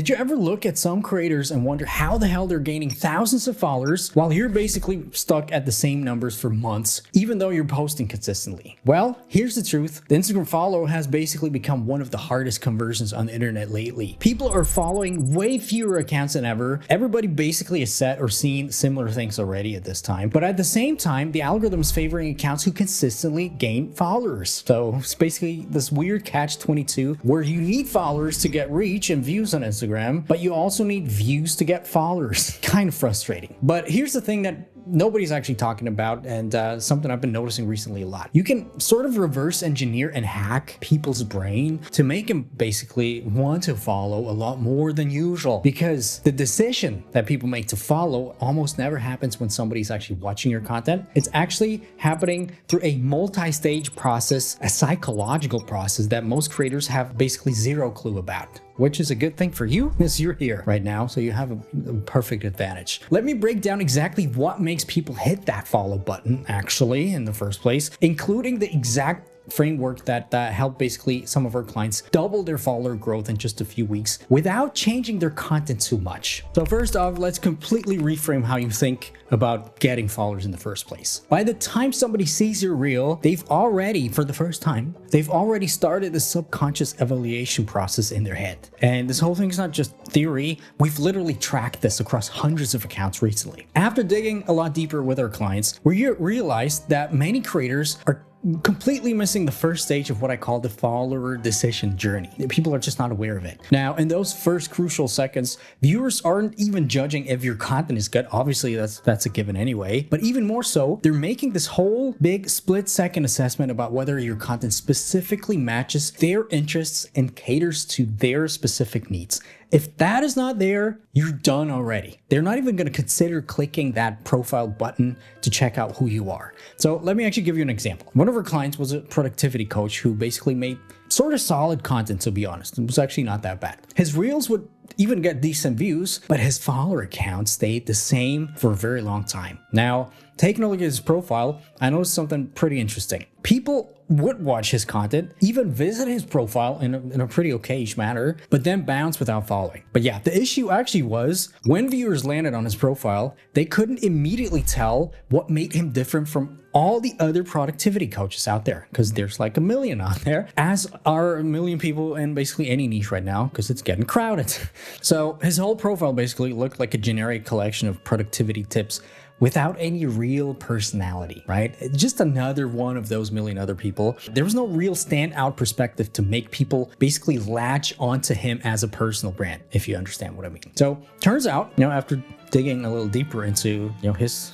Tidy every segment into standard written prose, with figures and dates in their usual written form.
Did you ever look at some creators and wonder how the hell they're gaining thousands of followers while you're basically stuck at the same numbers for months, even though you're posting consistently? Well, here's the truth. The Instagram follow has basically become one of the hardest conversions on the internet lately. People are following way fewer accounts than ever. Everybody basically has set or seen similar things already at this time. But at the same time, the algorithm is favoring accounts who consistently gain followers. So it's basically this weird catch-22 where you need followers to get reach and views on Instagram, but you also need views to get followers. Kind of frustrating. But here's the thing that nobody's actually talking about, and something I've been noticing recently a lot. You can sort of reverse engineer and hack people's brain to make them basically want to follow a lot more than usual, because the decision that people make to follow almost never happens when somebody's actually watching your content. It's actually happening through a multi-stage process, a psychological process that most creators have basically zero clue about. Which is a good thing for you, as you're here right now, so you have a perfect advantage. Let me break down exactly what makes people hit that follow button actually in the first place, including the exact framework that helped basically some of our clients double their follower growth in just a few weeks without changing their content too much. So first off, let's completely reframe how you think about getting followers in the first place. By the time somebody sees your reel, they've already started the subconscious evaluation process in their head. And this whole thing is not just theory. We've literally tracked this across hundreds of accounts recently. After digging a lot deeper with our clients, we realized that many creators are completely missing the first stage of what I call the follower decision journey. People are just not aware of it. Now, in those first crucial seconds, viewers aren't even judging if your content is good. Obviously, that's a given anyway. But even more so, they're making this whole big split-second assessment about whether your content specifically matches their interests and caters to their specific needs. If that is not there, you're done already. They're not even going to consider clicking that profile button to check out who you are. So let me actually give you an example. One of our clients was a productivity coach who basically made sort of solid content, to be honest. It was actually not that bad. His reels would even get decent views, but his follower count stayed the same for a very long time. Now, taking a look at his profile, I noticed something pretty interesting. People would watch his content, even visit his profile in a pretty okayish manner, but then bounce without following. But yeah, the issue actually was when viewers landed on his profile, they couldn't immediately tell what made him different from all the other productivity coaches out there, because there's like a million out there, as are a million people in basically any niche right now, because it's getting crowded. So his whole profile basically looked like a generic collection of productivity tips without any real personality, right? Just another one of those million other people. There was no real standout perspective to make people basically latch onto him as a personal brand, if you understand what I mean. So turns out, after digging a little deeper into his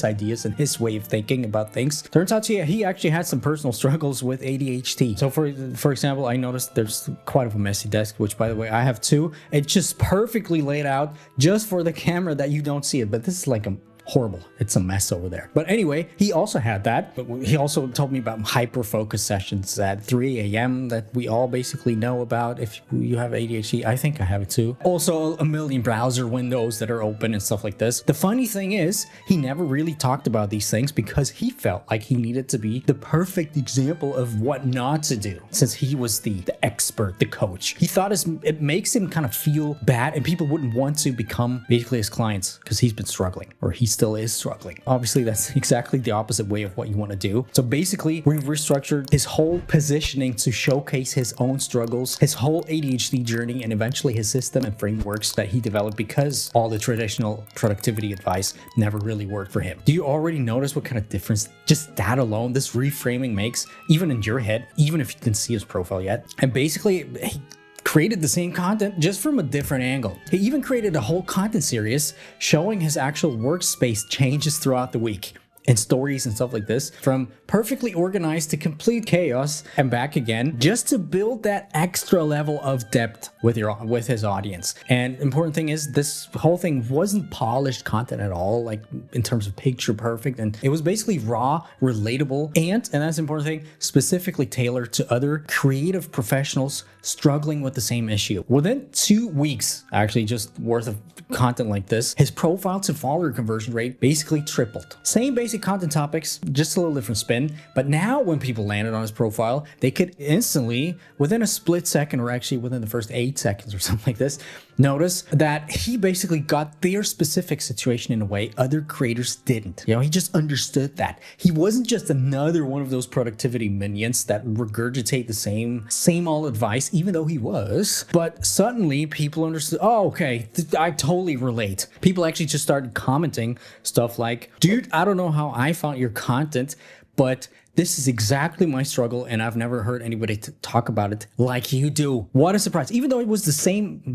ideas and his way of thinking about things, turns out he actually had some personal struggles with ADHD. So for example, I noticed there's quite a messy desk, which by the way I have too. It's just perfectly laid out just for the camera that you don't see it, but this is like horrible. It's a mess over there. But anyway, he also had that. But he also told me about hyper-focus sessions at 3 a.m. that we all basically know about if you have ADHD. I think I have it too. Also, a million browser windows that are open and stuff like this. The funny thing is, he never really talked about these things because he felt like he needed to be the perfect example of what not to do, since he was the expert, the coach. He thought it makes him kind of feel bad, and people wouldn't want to become basically his clients because he's been struggling, or he still is struggling. Obviously, that's exactly the opposite way of what you want to do. So basically, we restructured his whole positioning to showcase his own struggles, his whole ADHD journey, and eventually his system and frameworks that he developed because all the traditional productivity advice never really worked for him. Do you already notice what kind of difference just that alone, this reframing makes, even in your head, even if you didn't see his profile yet? And basically, he created the same content just from a different angle. He even created a whole content series showing his actual workspace changes throughout the week, and stories and stuff like this, from perfectly organized to complete chaos and back again, just to build that extra level of depth with his audience. And important thing is, this whole thing wasn't polished content at all, like in terms of picture perfect, and it was basically raw, relatable, and that's the important thing, specifically tailored to other creative professionals struggling with the same issue. Within 2 weeks, actually, just worth of content like this, his profile to follower conversion rate basically tripled. Same basic content topics, just a little different spin. But now when people landed on his profile, they could instantly, within a split second, or actually within the first 8 seconds or something like this, Notice that he basically got their specific situation in a way other creators didn't. You know, he just understood that. He wasn't just another one of those productivity minions that regurgitate the same old advice, even though he was. But suddenly people understood, oh, okay, I totally relate. People actually just started commenting stuff like, dude, I don't know how I found your content, but this is exactly my struggle, and I've never heard anybody talk about it like you do. What a surprise, even though it was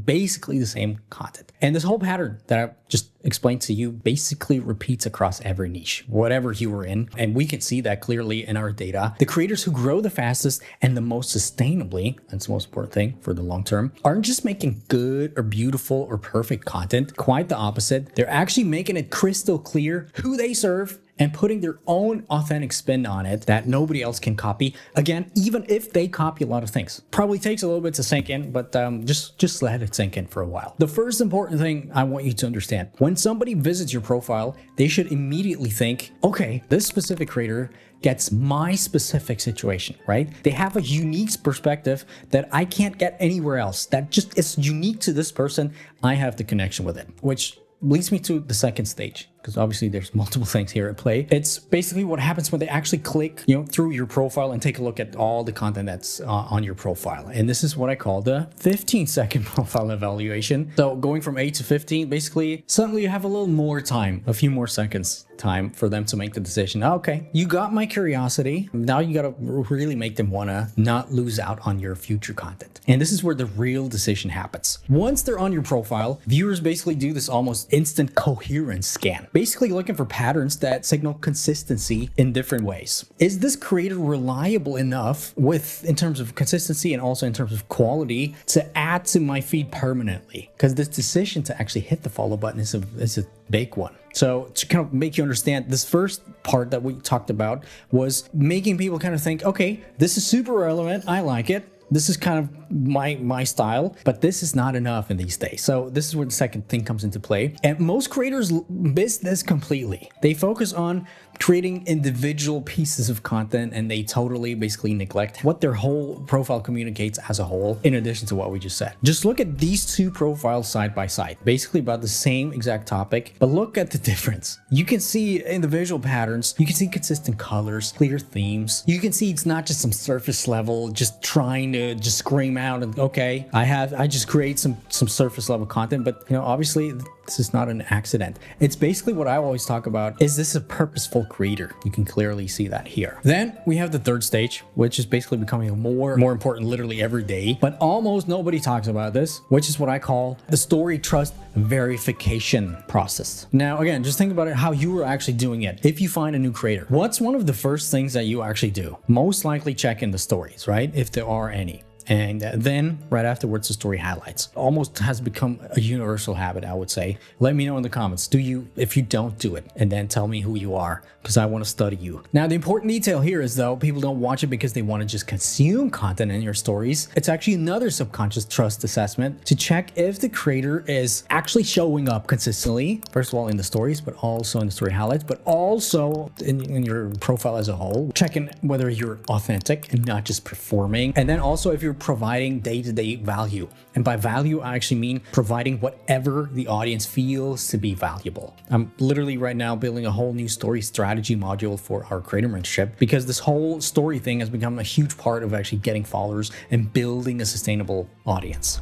basically the same content. And this whole pattern that I just explained to you basically repeats across every niche, whatever you were in. And we can see that clearly in our data. The creators who grow the fastest and the most sustainably, that's the most important thing for the long term, aren't just making good or beautiful or perfect content. Quite the opposite. They're actually making it crystal clear who they serve and putting their own authentic spin on it that nobody else can copy. Again, even if they copy a lot of things. Probably takes a little bit to sink in, but just let it sink in for a while. The first important thing I want you to understand, when somebody visits your profile, they should immediately think, okay, this specific creator gets my specific situation, right? They have a unique perspective that I can't get anywhere else. That just is unique to this person. I have the connection with it, which leads me to the second stage, because obviously there's multiple things here at play. It's basically what happens when they actually click, through your profile and take a look at all the content that's on your profile. And this is what I call the 15-second profile evaluation. So going from 8 to 15, basically, suddenly you have a little more time, a few more seconds time for them to make the decision. Okay, you got my curiosity. Now you got to really make them want to not lose out on your future content. And this is where the real decision happens. Once they're on your profile, viewers basically do this almost instant coherence scan, basically looking for patterns that signal consistency in different ways. Is this creator reliable enough in terms of consistency and also in terms of quality to add to my feed permanently? Because this decision to actually hit the follow button is a big one. So to kind of make you understand, this first part that we talked about was making people kind of think, okay, this is super relevant. I like it. This is kind of my style, but this is not enough in these days. So this is where the second thing comes into play. And most creators miss this completely. They focus on creating individual pieces of content and they totally basically neglect what their whole profile communicates as a whole, in addition to what we just said. Just look at these two profiles side by side, basically about the same exact topic, but look at the difference. You can see individual patterns, you can see consistent colors, clear themes. You can see it's not just some surface level, just trying to just scream out and okay, I just create some surface level content, but obviously this is not an accident. It's basically what I always talk about. Is this a purposeful creator? You can clearly see that here. Then we have the third stage, which is basically becoming more important literally every day, but almost nobody talks about this, which is what I call the story trust verification process. Now, again, just think about it, how you are actually doing it. If you find a new creator, what's one of the first things that you actually do? Most likely check in the stories, right? If there are any. And then right afterwards, the story highlights. Almost has become a universal habit, I would say. Let me know in the comments, if you don't do it, and then tell me who you are, because I want to study you. Now, the important detail here is though, people don't watch it because they want to just consume content in your stories. It's actually another subconscious trust assessment to check if the creator is actually showing up consistently, first of all in the stories, but also in the story highlights, but also in your profile as a whole, checking whether you're authentic and not just performing. And then also if you're providing day-to-day value. And by value, I actually mean providing whatever the audience feels to be valuable. I'm literally right now building a whole new story strategy module for our creator mentorship, because this whole story thing has become a huge part of actually getting followers and building a sustainable audience.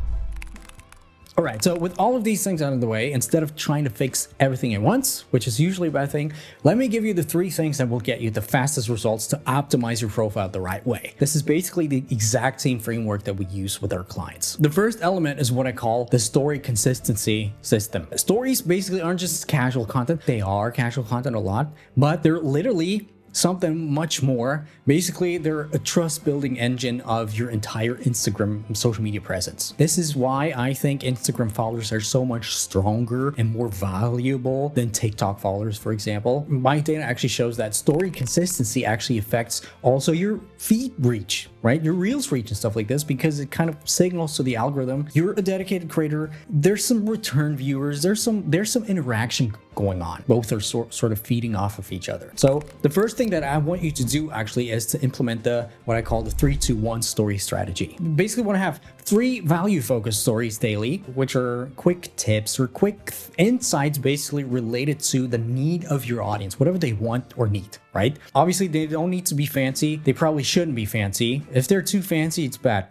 All right, so with all of these things out of the way, instead of trying to fix everything at once, which is usually a bad thing, let me give you the 3 things that will get you the fastest results to optimize your profile the right way. This is basically the exact same framework that we use with our clients. The first element is what I call the story consistency system. Stories basically aren't just casual content. They are casual content a lot, but they're literally something much more. Basically, they're a trust building engine of your entire Instagram social media presence. This is why I think Instagram followers are so much stronger and more valuable than TikTok followers, for example. My data actually shows that story consistency actually affects also your feed reach, right? Your Reels reach and stuff like this, because it kind of signals to the algorithm, you're a dedicated creator. There's some return viewers. There's some interaction going on. Both are sort of feeding off of each other. So the first thing that I want you to do actually is to implement what I call the 3-2-1 story strategy. Basically want to have 3 value-focused stories daily, which are quick tips or quick insights basically related to the need of your audience, whatever they want or need, right? Obviously, they don't need to be fancy. They probably shouldn't be fancy. If they're too fancy, it's bad.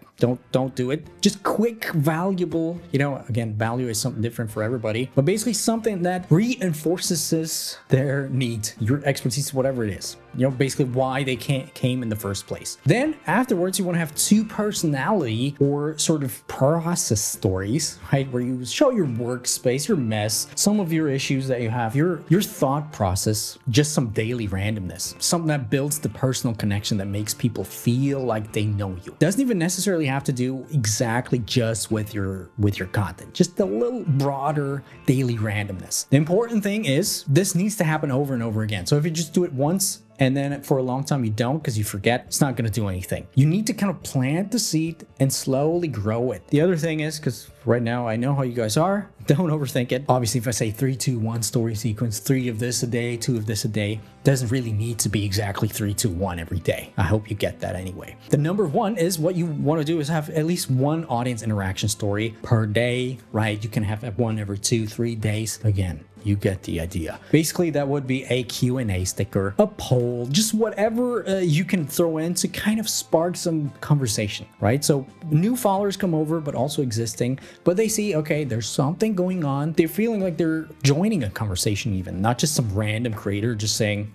Don't do it. Just quick, valuable, again, value is something different for everybody, but basically something that reinforces their need, your expertise, whatever it is. Basically why they came in the first place. Then afterwards, you want to have 2 personality or sort of process stories, right? Where you show your workspace, your mess, some of your issues that you have, your thought process, just some daily randomness, something that builds the personal connection that makes people feel like they know you. Doesn't even necessarily have to do exactly just with your content, just a little broader daily randomness. The important thing is this needs to happen over and over again. So if you just do it once and then for a long time you don't because you forget, it's not going to do anything. You need to kind of plant the seed and slowly grow it. The other thing is, because right now I know how you guys are, don't overthink it. Obviously, if I say 3, 2, 1 story sequence, 3 of this a day, 2 of this a day, doesn't really need to be exactly 3, 2, 1 every day. I hope you get that anyway. The number 1 is what you want to do is have at least 1 audience interaction story per day, right? You can have 1 every 2, 3 days. Again, you get the idea. Basically, that would be a Q&A sticker, a poll, just whatever you can throw in to kind of spark some conversation, right? So new followers come over, but also existing, but they see, okay, there's something going on. They're feeling like they're joining a conversation even, not just some random creator just saying,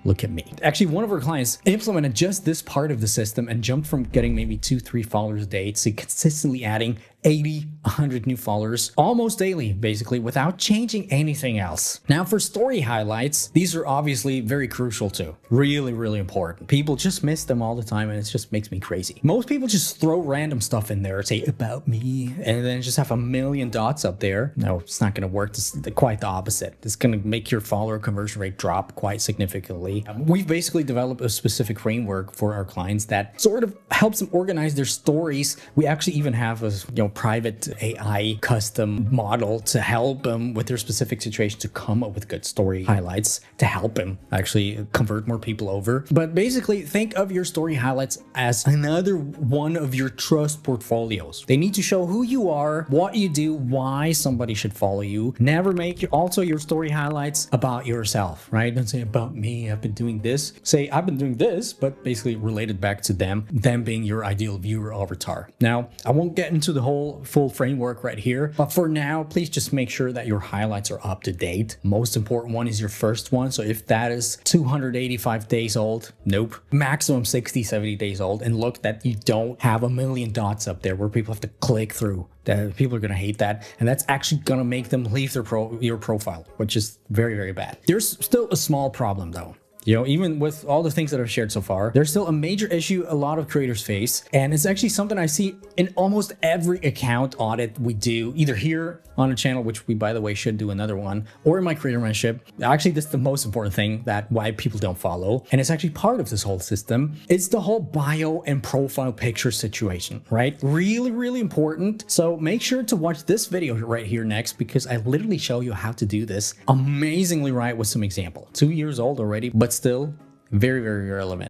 look at me. Actually, one of our clients implemented just this part of the system and jumped from getting maybe 2, 3 followers a day to consistently adding 80, 100 new followers almost daily, basically, without changing anything else. Now, for story highlights, these are obviously very crucial too. Really, really important. People just miss them all the time, and it just makes me crazy. Most people just throw random stuff in there, say about me, and then just have a million dots up there. No, it's not going to work. It's quite the opposite. It's going to make your follower conversion rate drop quite significantly. We've basically developed a specific framework for our clients that sort of helps them organize their stories. We actually even have a private AI custom model to help them with their specific situation to come up with good story highlights to help them actually convert more people over. But basically, think of your story highlights as another one of your trust portfolios. They need to show who you are, what you do, why somebody should follow you. Never make also your story highlights about yourself, right? Don't say about me, I've been doing this. Say I've been doing this, but basically related back to them being your ideal viewer avatar. Now, I won't get into the whole full framework right here, but for now, please just make sure that your highlights are up to date. Most important one is your first one. So if that is 285 days old, nope. Maximum 60, 70 days old, and look that you don't have a million dots up there where people have to click through. That people are going to hate that, and that's actually going to make them leave your profile, which is very, very bad. There's still a small problem though. Even with all the things that I've shared so far, there's still a major issue a lot of creators face. And it's actually something I see in almost every account audit we do, either here on a channel, which we, by the way, should do another one, or in my creator mentorship. Actually, this is the most important thing that why people don't follow. And it's actually part of this whole system. It's the whole bio and profile picture situation, right? Really, really important. So make sure to watch this video right here next, because I literally show you how to do this amazingly right with some example. 2 years old already, but still very, very relevant.